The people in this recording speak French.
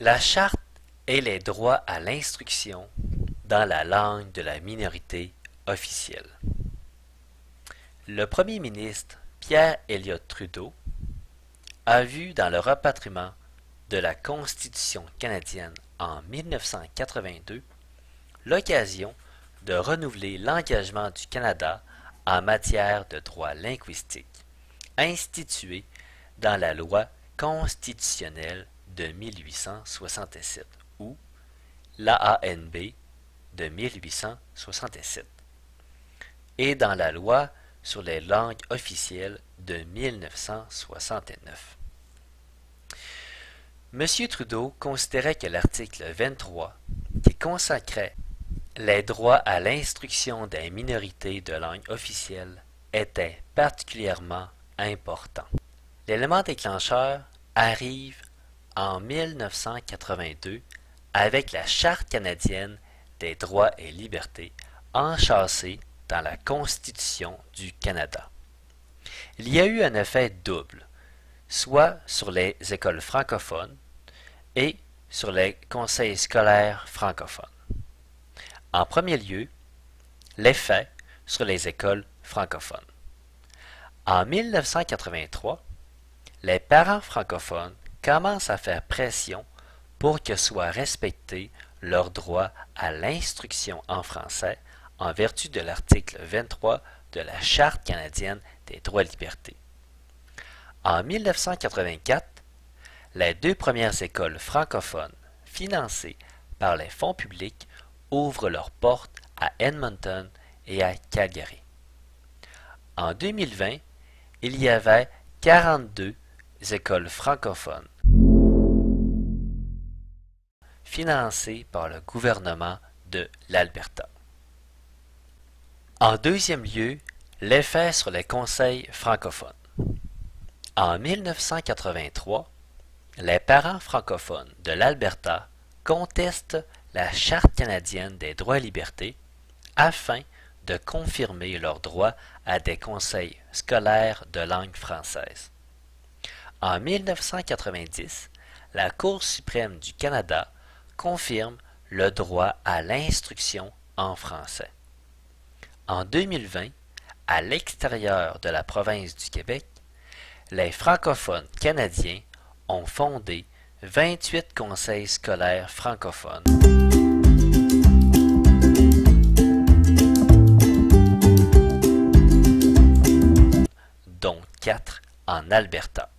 La Charte et les droits à l'instruction dans la langue de la minorité officielle. Le premier ministre Pierre Elliott Trudeau a vu dans le rapatriement de la Constitution canadienne en 1982 l'occasion de renouveler l'engagement du Canada en matière de droit linguistique, institué dans la loi constitutionnelle de 1867 ou l'AANB de 1867 et dans la loi sur les langues officielles de 1969. M. Trudeau considérait que l'article 23, qui consacrait les droits à l'instruction des minorités de langue officielle, était particulièrement important. L'élément déclencheur arrive en 1982 avec la Charte canadienne des droits et libertés enchâssée dans la Constitution du Canada. Il y a eu un effet double, soit sur les écoles francophones et sur les conseils scolaires francophones. En premier lieu, l'effet sur les écoles francophones. En 1983, les parents francophones commencent à faire pression pour que soit respecté leur droit à l'instruction en français en vertu de l'article 23 de la Charte canadienne des droits et libertés. En 1984, les deux premières écoles francophones financées par les fonds publics ouvrent leurs portes à Edmonton et à Calgary. En 2020, il y avait 42 écoles francophones financées par le gouvernement de l'Alberta. En deuxième lieu, l'effet sur les conseils francophones. En 1983, les parents francophones de l'Alberta contestent la Charte canadienne des droits et libertés afin de confirmer leur droit à des conseils scolaires de langue française. En 1990, la Cour suprême du Canada confirme le droit à l'instruction en français. En 2020, à l'extérieur de la province du Québec, les francophones canadiens ont fondé 28 conseils scolaires francophones, dont 4 en Alberta.